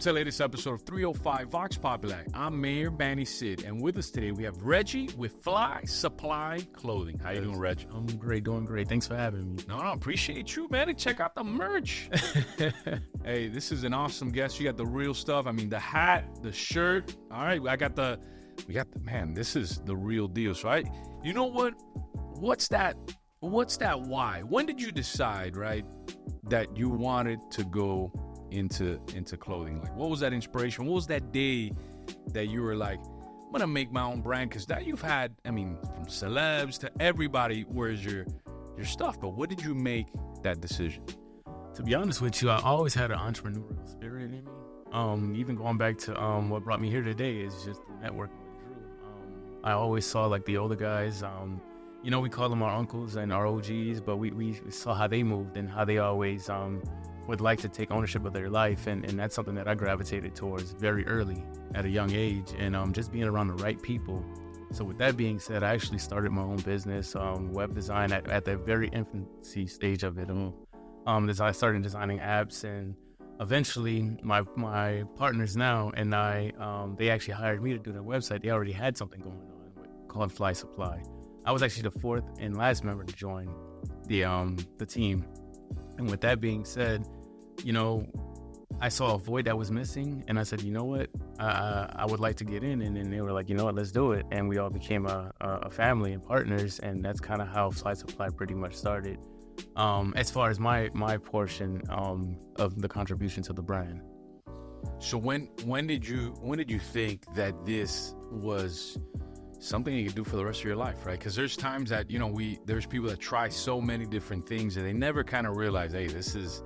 to the latest episode of 305 Vox Populi. I'm Mayor Manny Cid, and with us today we have Reggie with Fly Supply Clothing. How you doing, Reg? I'm great, doing great. Thanks for having me. No, appreciate you, man. And check out the merch. Hey, this is an awesome guest. You got the real stuff. I mean, the hat, the shirt. All right, man, this is the real deal. So you know what? What's that why? When did you decide, right, that you wanted to go into clothing? Like, what was that inspiration? What was that day that you were like, I'm gonna make my own brand? Because that you've had, I mean, from celebs to everybody wears your stuff. But what did you make that decision? To be honest with you, I always had an entrepreneurial spirit in me. Even going back to what brought me here today is just the networking with Drew. I always saw like the older guys. We call them our uncles and our OGs, but we saw how they moved and how they always would like to take ownership of their life, and that's something that I gravitated towards very early at a young age, and just being around the right people. So with that being said, I actually started my own business, web design at the very infancy stage of it. I started designing apps, and eventually my partners now and I, they actually hired me to do their website. They already had something going on called Fly Supply. I was actually the fourth and last member to join the team. And with that being said, I saw a void that was missing, and I said, you know what, I would like to get in. And then they were like, you know what, let's do it. And we all became a family and partners, and that's kind of how Fly Supply pretty much started. As far as my portion of the contribution to the brand. So when did you think that this was something you could do for the rest of your life, right? Because there's times that, there's people that try so many different things and they never kind of realize, hey, this is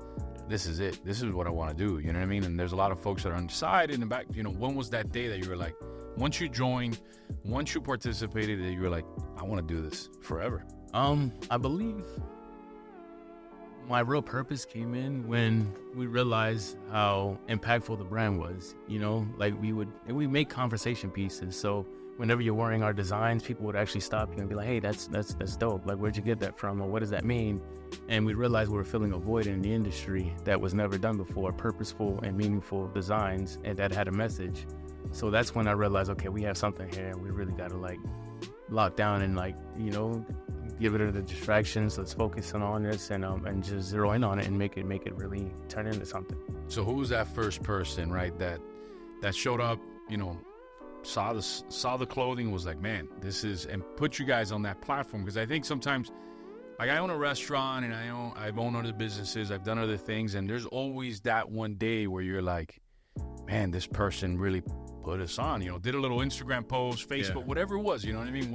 it. This is what I want to do. You know what I mean? And there's a lot of folks that are undecided in the back. When was that day that you were like, once you joined, once you participated, that you were like, I want to do this forever? I believe my real purpose came in when we realized how impactful the brand was. Like we make conversation pieces. So whenever you're wearing our designs, people would actually stop you and be like, hey, that's dope. Like, where'd you get that from? Or what does that mean? And we realized we were filling a void in the industry that was never done before, purposeful and meaningful designs, and that had a message. So that's when I realized, okay, we have something here, and we really got to lock down and give it the distractions. Let's focus on this and just zero in on it and make it really turn into something. So who was that first person, right, that showed up, saw the clothing, was like, man, this is, and put you guys on that platform? Because I think sometimes, like, I own a restaurant and I've owned other businesses, I've done other things, and there's always that one day where you're like, man, this person really put us on, did a little Instagram post, Facebook, whatever it was, you know what I mean?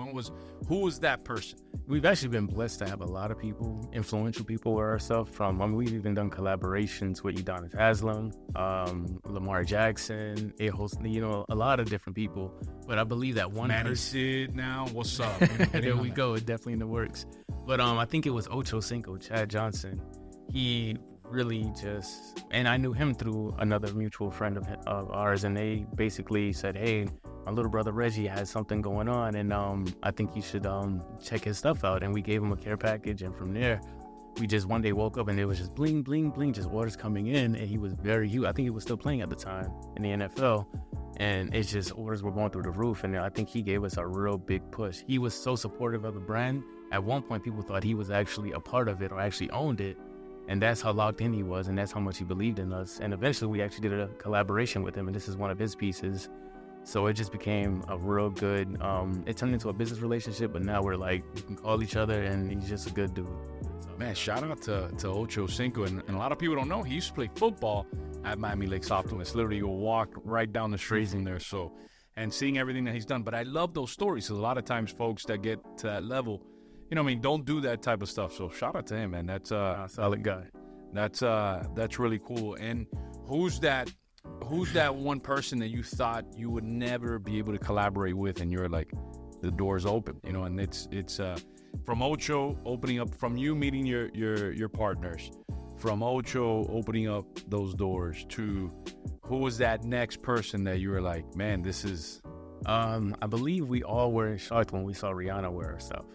Who was that person? We've actually been blessed to have a lot of people, influential people with ourselves. We've even done collaborations with Udonis Haslam, Lamar Jackson, a lot of different people. But I believe that one Manny Cid now, what's up? There we go, it's definitely in the works. But I think it was Ocho Cinco, Chad Johnson. He really and I knew him through another mutual friend of ours, and they basically said, hey, my little brother Reggie has something going on, and I think you should check his stuff out. And we gave him a care package, and from there we just one day woke up and it was just bling bling bling, just orders coming in, and he was I think he was still playing at the time in the NFL, and it's just orders were going through the roof. And I think he gave us a real big push. He was so supportive of the brand. At one point people thought he was actually a part of it or actually owned it. And that's how locked in he was, and that's how much he believed in us. And eventually we actually did a collaboration with him, and this is one of his pieces. So it just became a real good, it turned into a business relationship, but now we're like, we can call each other, and he's just a good dude. So, man, shout out to Ocho Cinco. And a lot of people don't know, he used to play football at Miami Lakes Optimist. Literally, you'll walk right down the street from there. So, and seeing everything that he's done. But I love those stories. So a lot of times folks that get to that level, don't do that type of stuff. So shout out to him, man. That's a solid guy. That's really cool. And who's that one person that you thought you would never be able to collaborate with, and you're like, the door's open, and it's from Ocho opening up, from you meeting your partners, from Ocho opening up those doors, to who was that next person that you were like, man, this is I believe we all were shocked when we saw Rihanna wear her stuff.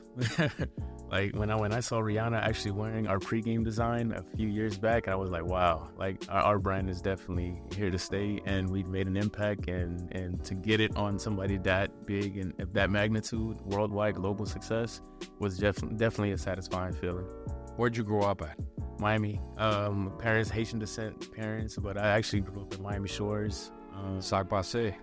Like when I saw Rihanna actually wearing our pregame design a few years back, I was like, wow, like our brand is definitely here to stay, and we've made an impact, and to get it on somebody that big and of that magnitude, worldwide global success, was definitely a satisfying feeling. Where'd you grow up at? Miami. Parents, Haitian descent parents, but I actually grew up in Miami Shores. Sac passe.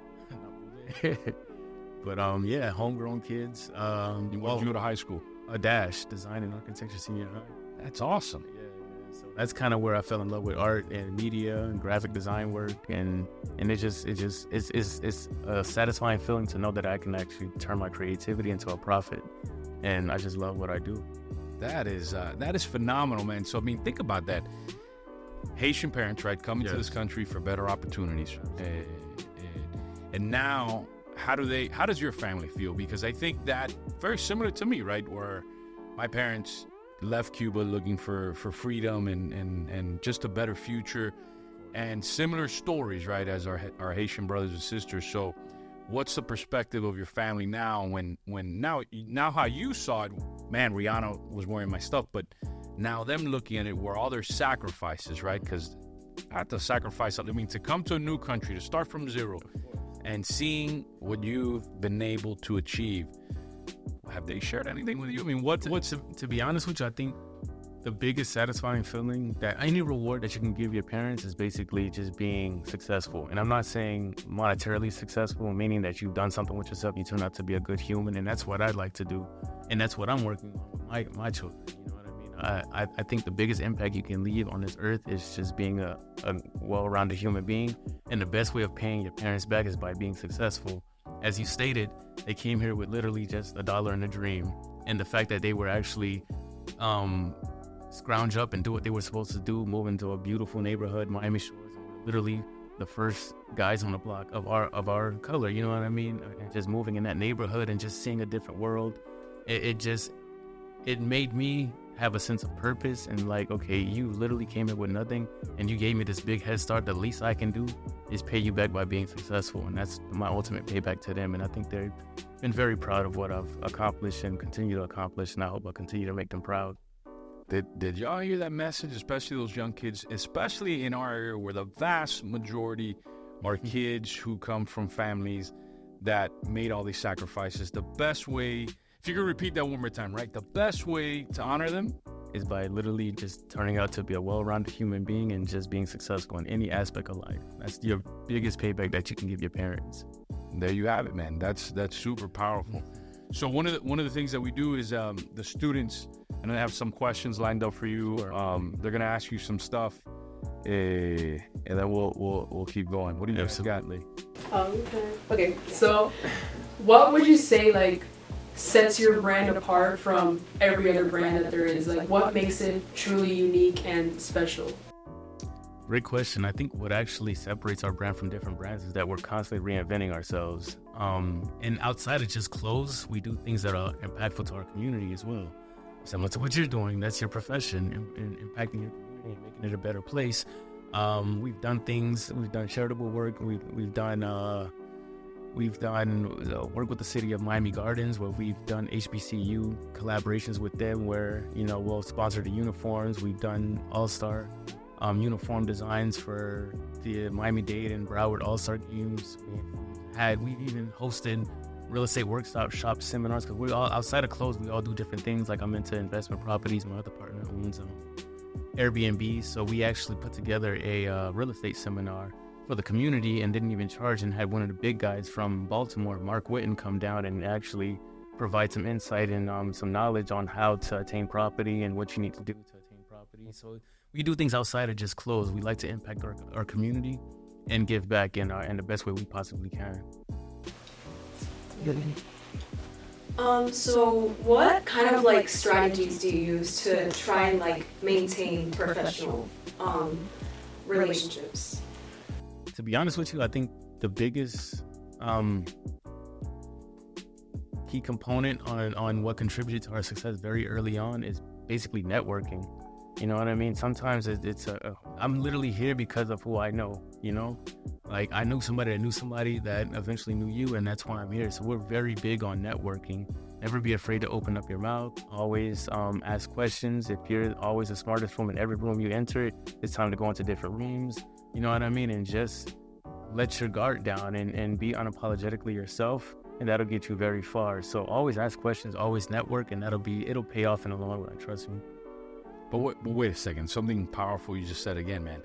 But yeah, homegrown kids. Where'd you go to high school? A Dash, design and architecture senior high. That's awesome. Yeah. So that's kind of where I fell in love with art and media and graphic design work, and it's a satisfying feeling to know that I can actually turn my creativity into a profit, and I just love what I do. That is phenomenal, man. So I mean, think about that. Haitian parents, right, coming to this country for better opportunities, and now how does your family feel? Because I think that very similar to me, right, where my parents left Cuba looking for freedom and just a better future, and similar stories, right, as our Haitian brothers and sisters. So what's the perspective of your family now when now how you saw it, man, Rihanna was wearing my stuff, but now them looking at it where all their sacrifices, right, because I had to sacrifice something. I mean, to come to a new country, to start from zero, and seeing what you've been able to achieve. Have they shared anything with you? I mean, what's to be honest with you, I think the biggest satisfying feeling that any reward that you can give your parents is basically just being successful. And I'm not saying monetarily successful, meaning that you've done something with yourself, you turn out to be a good human, and that's what I'd like to do. And that's what I'm working on with my children. You know what I mean? I think the biggest impact you can leave on this earth is just being a well-rounded human being. And the best way of paying your parents back is by being successful. As you stated, they came here with literally just $1 and a dream. And the fact that they were actually scrounge up and do what they were supposed to do, move into a beautiful neighborhood, Miami Shores, and we're literally the first guys on the block of our color, you know what I mean? And just moving in that neighborhood and just seeing a different world, it made me have a sense of purpose, and like, okay, you literally came in with nothing and you gave me this big head start. The least I can do is pay you back by being successful, and that's my ultimate payback to them. And I think they've been very proud of what I've accomplished and continue to accomplish, and I hope I continue to make them proud. Did y'all hear that message, especially those young kids, especially in our area where the vast majority are kids who come from families that made all these sacrifices? The best way, if you could repeat that one more time, right? The best way to honor them is by literally just turning out to be a well-rounded human being and just being successful in any aspect of life. That's your biggest payback that you can give your parents. There you have it, man. That's super powerful. So one of the things that we do is the students, and I have some questions lined up for you. They're gonna ask you some stuff, and then we'll keep going. What do you guys got, Lee? Okay. So, what would you say sets your brand apart from every other brand that there is? Like, what makes it truly unique and special? Great question. I think what actually separates our brand from different brands is that we're constantly reinventing ourselves. And outside of just clothes, we do things that are impactful to our community as well. Similar to what you're doing, that's your profession, and impacting your community and making it a better place. We've done things. We've done charitable work. We've done work with the city of Miami Gardens, where we've done HBCU collaborations with them, where we'll sponsor the uniforms. We've done all-star uniform designs for the Miami-Dade and Broward All-Star games. We've even hosted real estate workshop seminars, because we're all outside of clothes. We all do different things. Like, I'm into investment properties. My other partner owns Airbnb, so we actually put together a real estate seminar for the community and didn't even charge, and had one of the big guys from Baltimore, Mark Witten, come down and actually provide some insight and some knowledge on how to attain property and what you need to do to attain property. So we do things outside of just clothes. We like to impact our community and give back in the best way we possibly can. So what kind of strategies do you use to try and maintain professional relationships? To be honest with you, I think the biggest key component on what contributed to our success very early on is basically networking. You know what I mean? Sometimes I'm literally here because of who I know, you know? Like, I knew somebody that knew somebody that eventually knew you, and that's why I'm here. So we're very big on networking. Never be afraid to open up your mouth. Always ask questions. If you're always the smartest room in every room you enter, it's time to go into different rooms. You know what I mean? And just let your guard down and be unapologetically yourself, and that'll get you very far. So always ask questions, always network, and it'll pay off in the long run, trust me. But wait a second. Something powerful you just said again, man.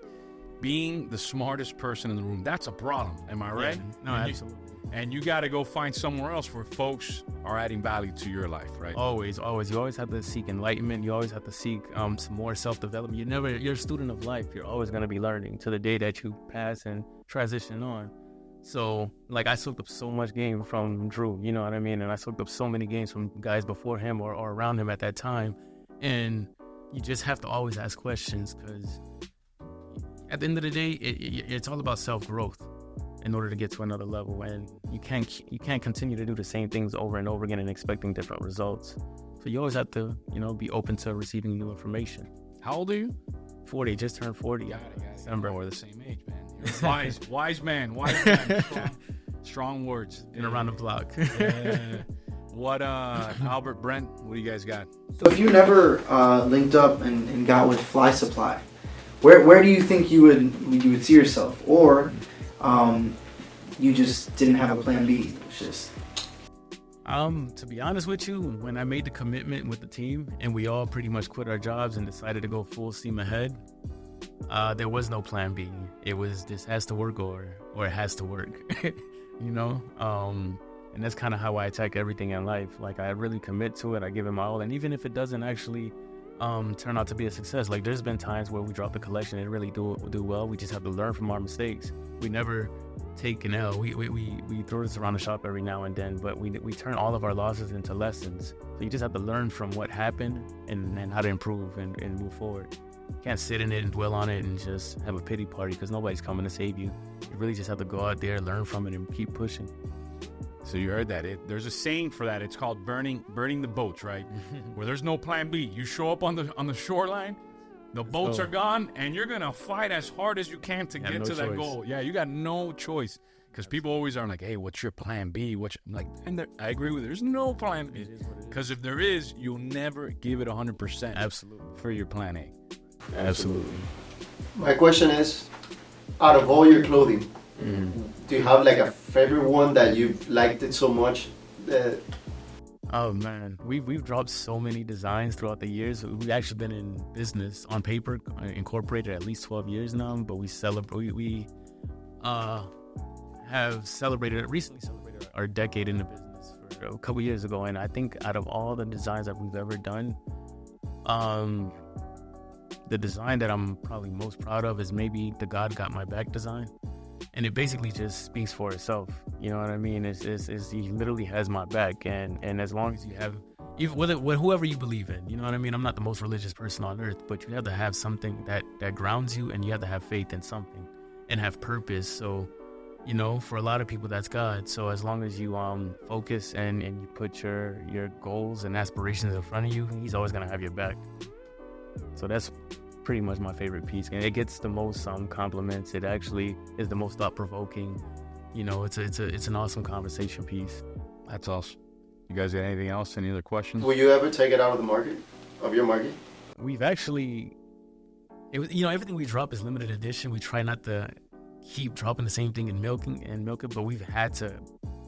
Being the smartest person in the room, that's a problem. Am I right? Yeah, no, absolutely. And you got to go find somewhere else where folks are adding value to your life, right? Always. You always have to seek enlightenment. You always have to seek some more self-development. You're a student of life. You're always going to be learning to the day that you pass and transition on. So, like, I soaked up so much game from Drew, you know what I mean? And I soaked up so many games from guys before him or around him at that time. And you just have to always ask questions, because at the end of the day, it's all about self-growth in order to get to another level. And you can't continue to do the same things over and over again and expecting different results. So you always have to, be open to receiving new information. How old are you? 40, just turned 40. Got it. December. We're the same age, man. You're wise man. Strong words. Been around the block. What, Albert, Brent, what do you guys got? So if you never linked up and got with Fly Supply, where do you think you would see yourself? Or you just didn't have a plan B? It's just... To be honest with you, when I made the commitment with the team and we all pretty much quit our jobs and decided to go full steam ahead, there was no plan B. It was, this has to work or it has to work, and that's kind of how I attack everything in life. Like, I really commit to it. I give it my all. And even if it doesn't actually turn out to be a success, like, there's been times where we drop the collection and it really do well. We just have to learn from our mistakes. We never take an L. We throw this around the shop every now and then, but we turn all of our losses into lessons. So you just have to learn from what happened and how to improve and move forward. You can't sit in it and dwell on it and just have a pity party, because nobody's coming to save you. You really just have to go out there, learn from it, and keep pushing. So you heard that. There's a saying for that. It's called burning the boats, right? Where there's no plan B. You show up on the shoreline, the boats are gone, and you're going to fight as hard as you can to get to that goal. Yeah, you got no choice. Because people always are like, hey, what's your plan B? I'm like, I agree with you. There's no plan B. Because if there is, you'll never give it 100%. Absolutely. For your plan A. Absolutely. My question is, out of all your clothing, do you have like a favorite one that you've liked it so much? Oh man, we've dropped so many designs throughout the years. We've actually been in business on paper, incorporated at least 12 years now. But we recently celebrated our decade in the business for a couple years ago. And I think out of all the designs that we've ever done, the design that I'm probably most proud of is maybe the God Got My Back design. And it basically just speaks for itself. You know what I mean? It's he literally has my back. And as long as you have, whoever you believe in, you know what I mean? I'm not the most religious person on earth, but you have to have something that grounds you, and you have to have faith in something and have purpose. So, for a lot of people, that's God. So as long as you focus and you put your goals and aspirations in front of you, he's always going to have your back. So that's pretty much my favorite piece, and it gets the most compliments. It actually is the most thought-provoking. It's an awesome conversation piece. That's awesome. You guys got anything else? Any other questions? Will you ever take it out of your market? We've actually, everything we drop is limited edition. We try not to keep dropping the same thing and milk it, but we've had to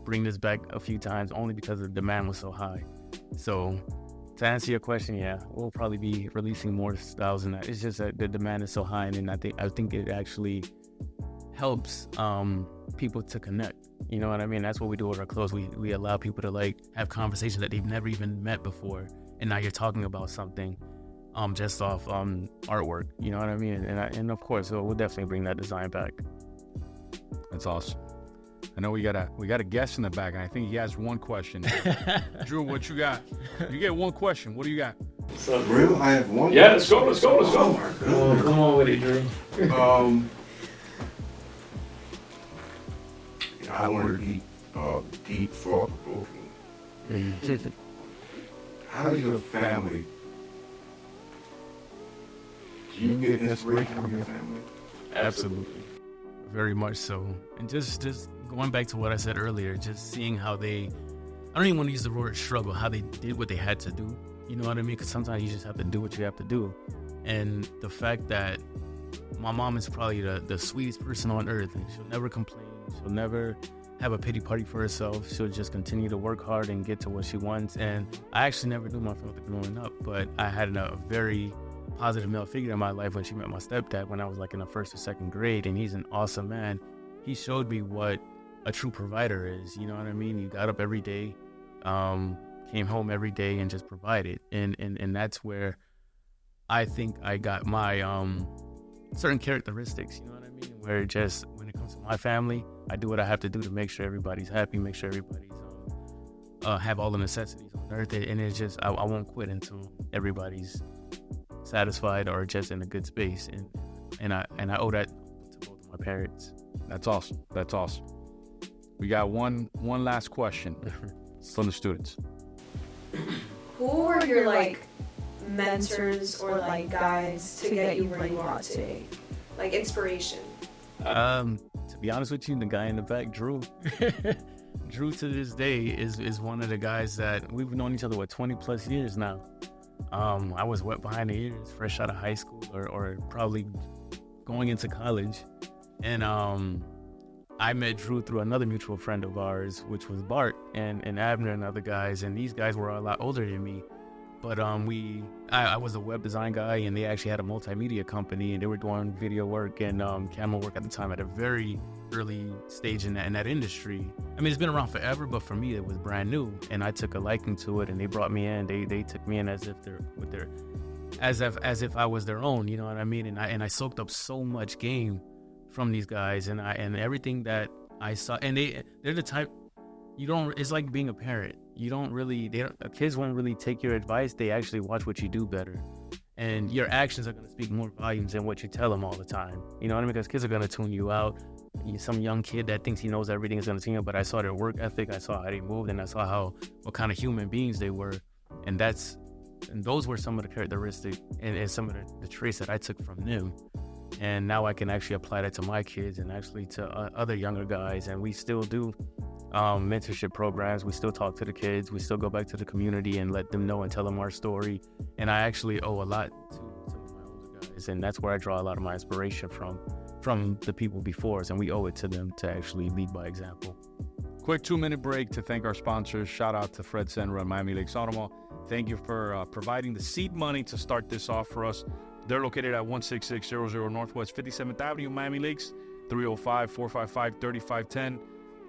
bring this back a few times only because the demand was so high. So to answer your question, yeah, we'll probably be releasing more styles than that. It's just that the demand is so high, and I think it actually helps people to connect. You know what I mean? That's what we do with our clothes. We allow people to have conversations that they've never even met before, and now you're talking about something just off artwork. You know what I mean? And of course, we'll definitely bring that design back. That's awesome. I know we got a guest in the back, and I think he has one question. Drew, what you got? You get one question. What do you got? For real? I have one. Yeah, let's go. Oh my God. Come on with it, Drew. I want to be deep thought-provoking. How does your family Do you get inspiration from your family? Absolutely. Very much so. And just going back to what I said earlier, just seeing how I don't even want to use the word struggle, how they did what they had to do. You know what I mean? Because sometimes you just have to do what you have to do. And the fact that my mom is probably the sweetest person on earth, and she'll never complain. She'll never have a pity party for herself. She'll just continue to work hard and get to what she wants. And I actually never knew my father growing up, but I had a very positive male figure in my life when she met my stepdad when I was like in the 1st or 2nd grade, and he's an awesome man. He showed me what a true provider is. You know what I mean? He got up every day, came home every day, and just provided. And that's where I think I got my certain characteristics. You know what I mean? Where just when it comes to my family, I do what I have to do to make sure everybody's happy, make sure everybody's have all the necessities on earth, and it's just I won't quit until everybody's satisfied or just in a good space, and I owe that to both of my parents. That's awesome. That's awesome. We got one last question from the students. Who were your like mentors or like guides to get you where you are today? Like inspiration. To be honest with you, the guy in the back, Drew. Drew to this day is one of the guys that we've known each other 20 plus years now. I was wet behind the ears, fresh out of high school or probably going into college. And I met Drew through another mutual friend of ours, which was Bart and Abner and other guys. And these guys were a lot older than me. But I was a web design guy, and they actually had a multimedia company, and they were doing video work and camera work at the time at a very early stage in that industry. I mean, it's been around forever, but for me, it was brand new, and I took a liking to it, and they brought me in. They took me in as if I was their own. You know what I mean? And I soaked up so much game from these guys, and everything that I saw, and they're the type. It's like being a parent. Kids won't really take your advice. They actually watch what you do better. And your actions are going to speak more volumes than what you tell them all the time. You know what I mean? Because kids are going to tune you out. Some young kid that thinks he knows everything is going to tune you out. But I saw their work ethic. I saw how they moved. And I saw what kind of human beings they were. And those were some of the characteristics and some of the traits that I took from them. And now I can actually apply that to my kids and actually to other younger guys. And we still do mentorship programs. We still talk to the kids. We still go back to the community and let them know and tell them our story. And I actually owe a lot to some of my older guys, and that's where I draw a lot of my inspiration from the people before us, and we owe it to them to actually lead by example. Quick 2-minute break to thank our sponsors. Shout out to Fred Senra and Miami Lakes Automall. Thank you for providing the seed money to start this off for us. They're located at 16600 Northwest 57th Avenue, Miami Lakes, 305-455-3510.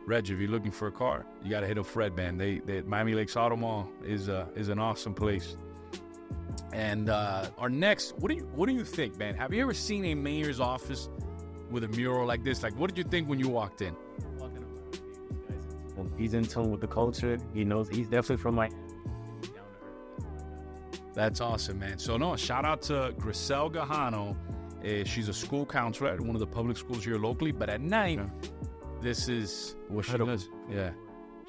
Reg, if you're looking for a car, you got to hit up Fred, man. They Miami Lakes Automall is an awesome place. And our next, what do you think, man? Have you ever seen a mayor's office with a mural like this? Like, what did you think when you walked in? He's in tune with the culture. He knows he's definitely from Miami. That's awesome, man. So, no, shout out to Grisel Gajano. She's a school counselor at one of the public schools here locally. But at night, this is what she does. Yeah,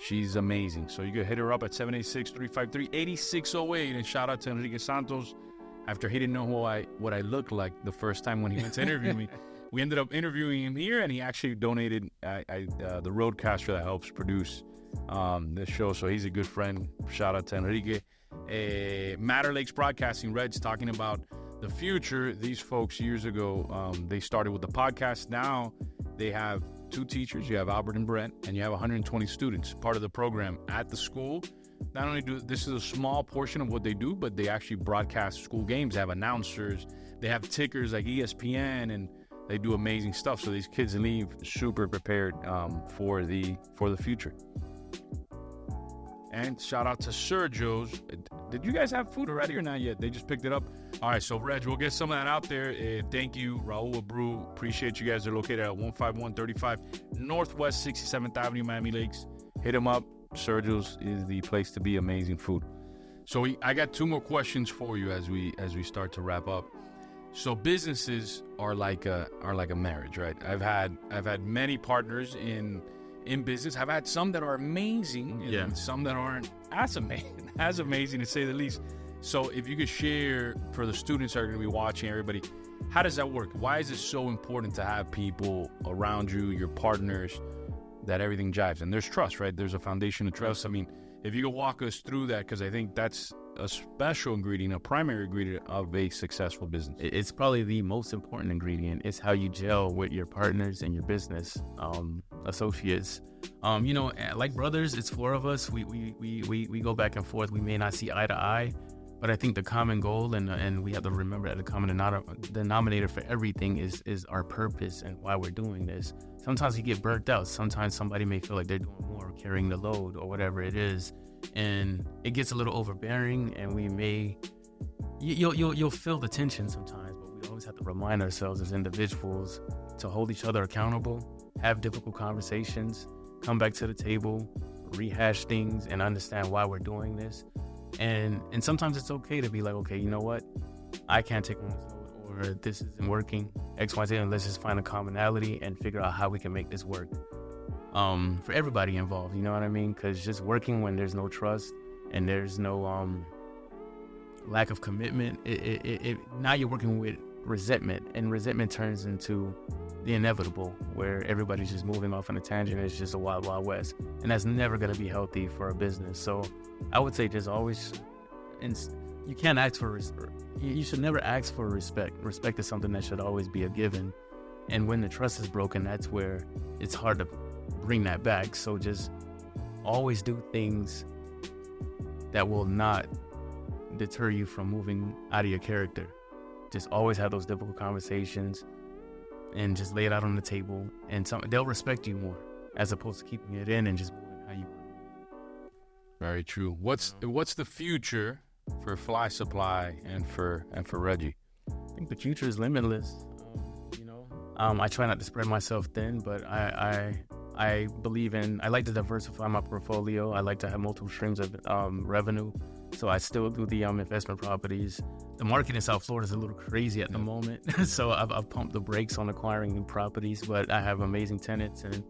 she's amazing. So you can hit her up at 786-353-8608. And shout out to Enrique Santos. After he didn't know what I looked like the first time when he went to interview me, we ended up interviewing him here, and he actually donated the roadcaster that helps produce this show. So he's a good friend. Shout out to Enrique. Matter Lakes Broadcasting, Red's talking about the future. These folks years ago, they started with the podcast. Now they have 2 teachers. You have Albert and Brent, and you have 120 students part of the program at the school. Not only this is a small portion of what they do, but they actually broadcast school games. They have announcers. They have tickers like ESPN, and they do amazing stuff. So these kids leave super prepared for the future. And shout out to Sergio's. Did you guys have food already or not yet? They just picked it up. All right, so Reg, we'll get some of that out there. Thank you, Raul Brew. Appreciate you guys. They're located at 15135 Northwest 67th Avenue, Miami Lakes. Hit them up. Sergio's is the place to be. Amazing food. So I got 2 more questions for you as we start to wrap up. So businesses are like a marriage, right? I've had many partners in business. I've had some that are amazing and some that aren't as amazing to say the least. So if you could share for the students that are going to be watching, everybody, how does that work? Why is it so important to have people around you, your partners, that everything jives? And there's trust, right? There's a foundation of trust. I mean, if you could walk us through that, because I think that's a special ingredient, a primary ingredient of a successful business. It's probably the most important ingredient. It's how you gel with your partners and your business associates. You know, like brothers, it's four of us. We go back and forth. We may not see eye to eye, but I think the common goal, and we have to remember that the common denominator for everything is our purpose and why we're doing this. Sometimes we get burnt out. Sometimes somebody may feel like they're doing more, carrying the load or whatever it is, and it gets a little overbearing, and we may you'll feel the tension sometimes, but we always have to remind ourselves as individuals to hold each other accountable, have difficult conversations, come back to the table, rehash things, and understand why we're doing this. And sometimes it's okay to be like, okay, you know what? I can't take on this load, or this isn't working, X, Y, Z, and let's just find a commonality and figure out how we can make this work. For everybody involved, you know what I mean? Because just working when there's no trust and there's no lack of commitment, now you're working with resentment, and resentment turns into the inevitable, where everybody's just moving off on a tangent. It's just a wild, wild west, and that's never going to be healthy for a business. So I would say just always, you can't ask for you should never ask for respect. Respect is something that should always be a given, and when the trust is broken, that's where it's hard to bring that back. So just always do things that will not deter you from moving out of your character. Just always have those difficult conversations and just lay it out on the table, and they'll respect you more as opposed to keeping it in and just moving how you want. Very true. What's the future for Fly Supply and for Reggie? I think the future is limitless. I try not to spread myself thin, but I believe I like to diversify my portfolio. I like to have multiple streams of revenue. So I still do the investment properties. The market in South Florida is a little crazy at the moment. So I've pumped the brakes on acquiring new properties, but I have amazing tenants, and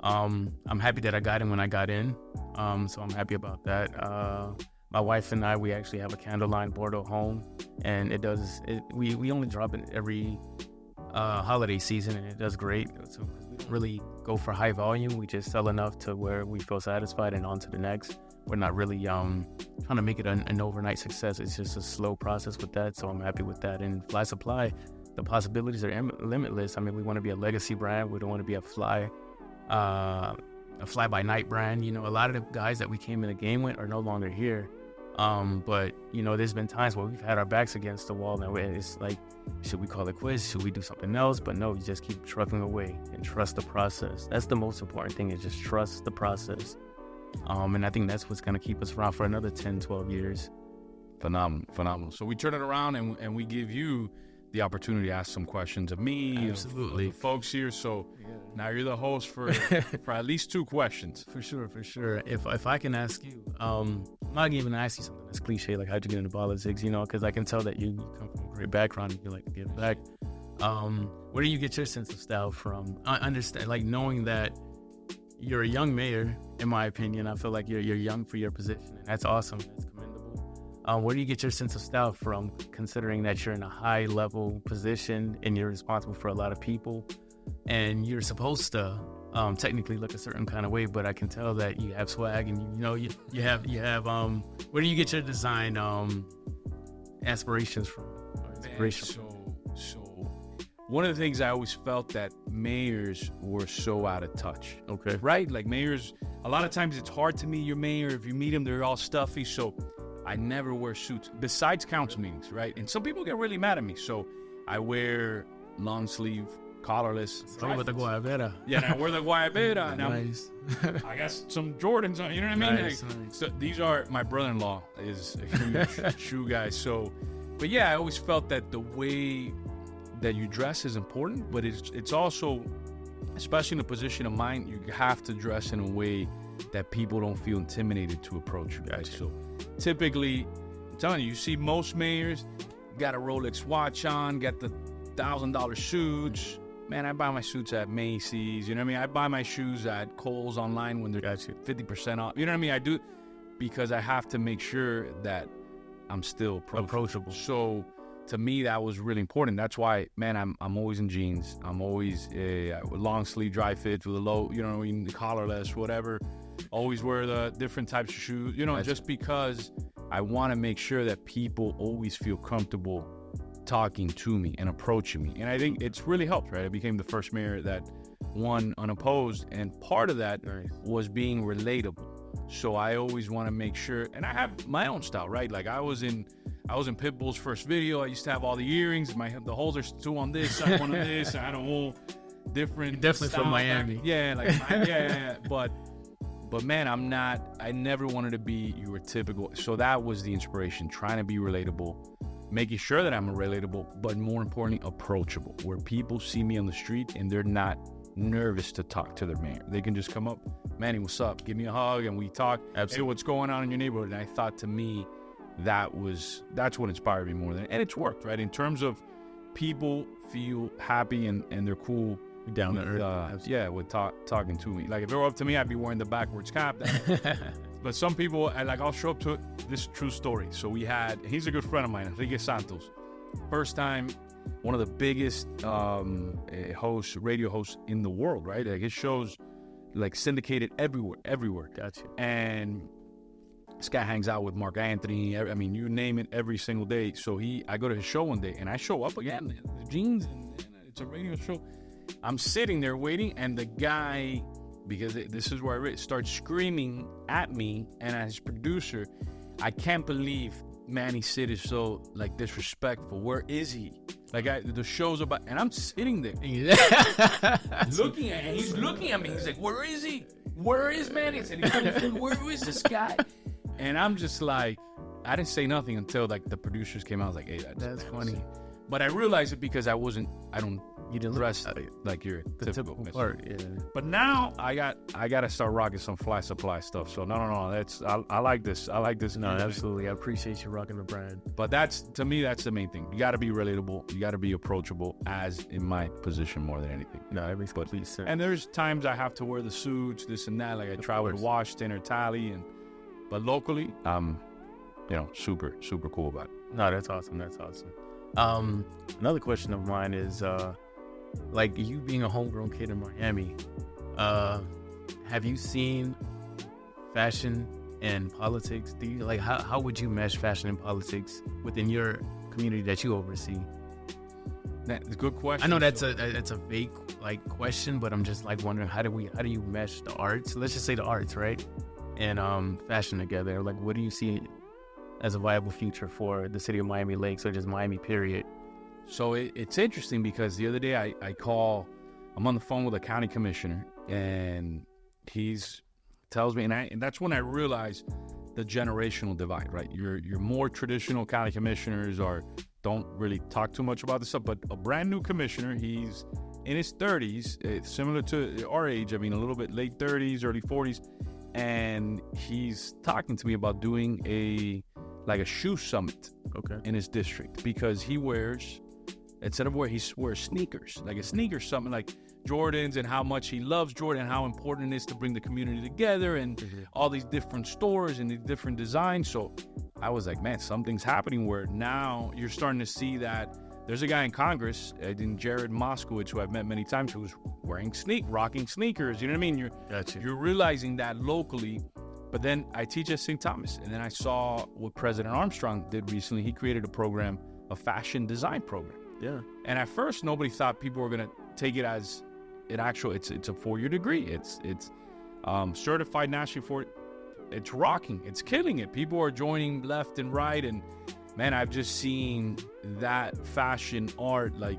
I'm happy that I got in when I got in. So I'm happy about that. My wife and I, we actually have a candle-line Bourdeau home, and we only drop it every holiday season, and it does great. So we don't really go for high volume. We just sell enough to where we feel satisfied and on to the next. We're not really trying to make it an overnight success. It's just a slow process with that, so I'm happy with that. And Fly Supply, the possibilities are limitless. I mean, we want to be a legacy brand. We don't want to be a fly-by-night brand. You know, a lot of the guys that we came in the game with are no longer here. But, there's been times where we've had our backs against the wall. Now it's like, should we call it quits? Should we do something else? But no, you just keep trucking away and trust the process. That's the most important thing, is just trust the process. And I think that's what's going to keep us around for another 10, 12 years. Phenomenal. So we turn it around and we give you the opportunity to ask some questions of me, absolutely, of the folks here. So now you're the host for at least 2 questions. For sure. If I can ask you, I'm not even ask you something that's cliche, like how'd you get into politics, because I can tell that you come from a great background and you like to give back. Where do you get your sense of style from? I understand, like, knowing that you're a young mayor, in my opinion. I feel like you're young for your position, and that's awesome. That's commendable. Where do you get your sense of style from, considering that you're in a high-level position and you're responsible for a lot of people, and you're supposed to technically look a certain kind of way, but I can tell that you have swag, and you have where do you get your design aspirations from? So one of the things I always felt that mayors were so out of touch. Okay. Right? Like, mayors, a lot of times it's hard to meet your mayor. If you meet them, they're all stuffy. So I never wear suits besides council meetings, right? And some people get really mad at me. So I wear long sleeve, collarless. With the guayabera. Yeah, I wear the guayabera. Nice. I got some Jordans on, you know what I mean? Nice. So these are, my brother-in-law is a huge shoe guy. So, but yeah, I always felt that the way that you dress is important, but it's also, especially in a position of mine, you have to dress in a way that people don't feel intimidated to approach you guys. So typically, I'm telling you see most mayors got a Rolex watch on, got the $1,000 suits. Man, I buy my suits at Macy's, you know what I mean? I buy my shoes at Kohl's online when they're 50% off. You know what I mean? I do, because I have to make sure that I'm still Approachable. So to me, that was really important. That's why, man, I'm always in jeans. I'm always with long sleeve dry fit with a low, you know, collarless, whatever. Always wear the different types of shoes, you know, just because I want to make sure that people always feel comfortable talking to me and approaching me. And I think it's really helped, right? I became the first mayor that won unopposed, and part of that was being relatable. So I always want to make sure, and I have my own style, right? Like I was in Pitbull's first video. I used to have all the earrings. The holes are two on this side, one on this. I had a whole different. Definitely from Miami. Yeah, like yeah. But man, I never wanted to be your typical. So that was the inspiration, trying to be relatable, making sure that I'm relatable, but more importantly, approachable, where people see me on the street and they're not nervous to talk to their mayor. They can just come up, Manny, what's up? Give me a hug, and we talk. Absolutely. Hey, what's going on in your neighborhood? And I thought, to me, that's what inspired me more than, and it's worked, right? In terms of people feel happy and they're cool. Down to earth. With talking to me. Like if it were up to me, I'd be wearing the backwards cap. But some people, I'll show up to this true story. So he's a good friend of mine, Enrique Santos. First time, one of the biggest radio hosts in the world, right? Like his shows like syndicated everywhere. Gotcha. And this guy hangs out with Mark Anthony. I mean, you name it, every single day. So I go to his show one day, and I show up again, the jeans, and it's a radio show. I'm sitting there waiting, and the guy, because this is where I read, starts screaming at me and at his producer, I can't believe Manny Cid is so like disrespectful. Where is he? Like the show's about, and I'm sitting there looking at him. He's looking at me. He's like, where is he? Where is Manny? I said, where is this guy? And I'm just like, I didn't say nothing until like the producers came out. I was like, hey, that's funny. But I realized it because you didn't dress like your typical part. Yeah. But now I got to start rocking some Fly Supply stuff. So no, I like this. No, absolutely. I appreciate you rocking the brand. But to me, that's the main thing. You got to be relatable. You got to be approachable, as in my position more than anything. No, that makes complete sense. And there's times I have to wear the suits, this and that. Like I travel to Washington or Tally, but locally, I'm, super, super cool about it. No, that's awesome. Another question of mine is, like you being a homegrown kid in Miami, have you seen fashion and politics? Do you how would you mesh fashion and politics within your community that you oversee? That's a good question. I know that's a vague question, but I'm just wondering how do you mesh the arts? Let's just say the arts, right? And fashion together. Like, what do you see as a viable future for the city of Miami Lakes, or just Miami period? So it's interesting because the other day I'm on the phone with a county commissioner, and he's tells me, and that's when I realized the generational divide, right? Your more traditional county commissioners don't really talk too much about this stuff, but a brand new commissioner, he's in his 30s, similar to our age, I mean, a little bit late 30s, early 40s, and he's talking to me about doing a shoe summit in his district, because he wears, instead of he wears sneakers, like a sneaker summit, like Jordans, and how much he loves Jordan, how important it is to bring the community together, and all these different stores and the different designs. So I was like, man, something's happening where now you're starting to see that there's a guy in Congress, Jared Moskowitz, who I've met many times, who's rocking sneakers. You know what I mean? You're realizing that locally. But then I teach at St. Thomas, and then I saw what President Armstrong did recently. He created a program, a fashion design program. Yeah. And at first, nobody thought people were going to take it as it's a 4-year degree. It's certified nationally it's rocking. It's killing it. People are joining left and right. And man, I've just seen that fashion art. Look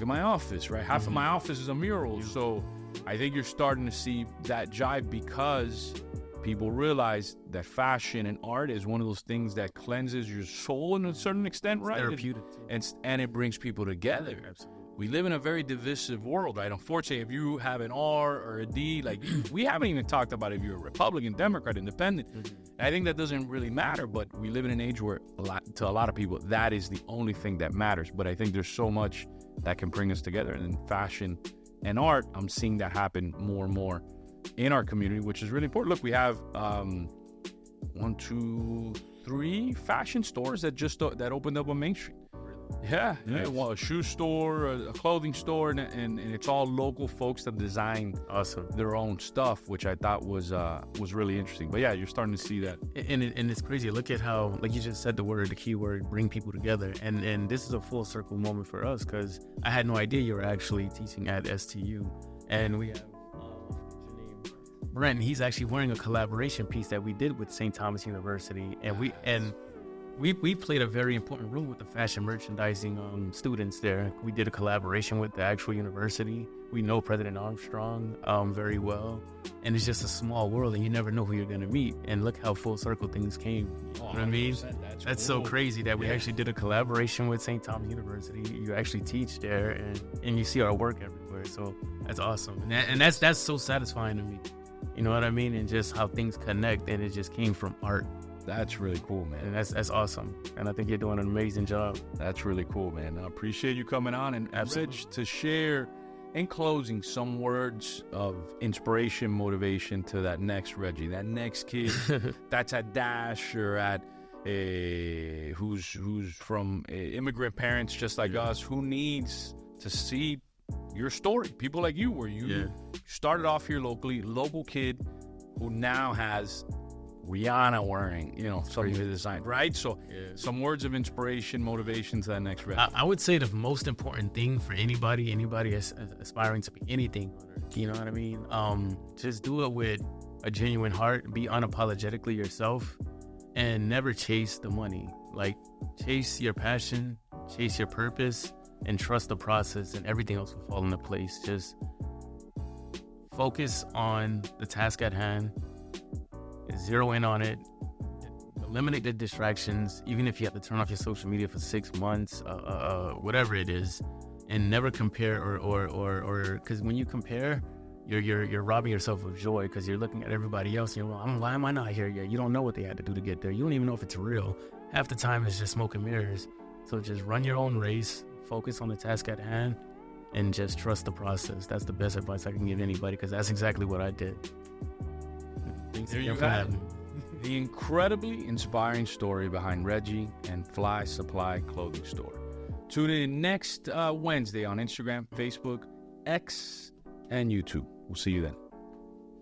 at my office, right? Half of my office is a mural. So I think you're starting to see that jive, because people realize that fashion and art is one of those things that cleanses your soul in a certain extent, right? Therapeutic. And it brings people together. Absolutely. We live in a very divisive world, right? Unfortunately, if you have an R or a D, we haven't even talked about if you're a Republican, Democrat, Independent. I think that doesn't really matter, but we live in an age where to a lot of people, that is the only thing that matters. But I think there's so much that can bring us together. And in fashion and art, I'm seeing that happen more and more in our community, which is really important. Look, we have 1, 2, 3 fashion stores that just that opened up on Main Street. Yeah, Nice. well, a shoe store, a clothing store, and it's all local folks that designed Awesome. their own stuff, which I thought was really interesting. But yeah, you're starting to see that. And it's crazy. Look at how, like you just said the key word, bring people together. And this is a full circle moment for us because I had no idea you were actually teaching at STU. And we have Brent. He's actually wearing a collaboration piece that we did with St. Thomas University, and we played a very important role with the fashion merchandising students there. We did a collaboration with the actual university. We know President Armstrong very well, and it's just a small world, and you never know who you're gonna meet. And look how full circle things came. You know what I mean? That's so crazy that we actually did a collaboration with St. Thomas University. You actually teach there, and you see our work everywhere. So that's awesome, and that's so satisfying to me. You know what I mean? And just how things connect, and it just came from art. That's really cool, man. And that's awesome. And I think you're doing an amazing job. That's really cool, man. I appreciate you coming on. And Reg, to share, in closing, some words of inspiration, motivation to that next Reggie, that next kid that's at Dash or at who's from immigrant parents just like us, who needs to see your story. People like you, where you started off here locally, local kid who now has Rihanna wearing, some of his design, right? So some words of inspiration, motivation to that next rep. I would say the most important thing for anybody aspiring to be anything, you know what I mean? Just do it with a genuine heart, be unapologetically yourself, and never chase the money. Like, chase your passion, chase your purpose, and trust the process, and everything else will fall into place. Just focus on the task at hand, zero in on it, eliminate the distractions, even if you have to turn off your social media for 6 months, whatever it is, and never compare or because when you compare, you're robbing yourself of joy because you're looking at everybody else and you're like, why am I not here yet? You don't know what they had to do to get there. You don't even know if it's real. Half the time it's just smoke and mirrors. So just run your own race, focus on the task at hand, and just trust the process. That's the best advice I can give anybody because that's exactly what I did. There you have it. The incredibly inspiring story behind Reggie and Fly Supply Clothing Store. Tune in next Wednesday on Instagram, Facebook, X, and YouTube. We'll see you then.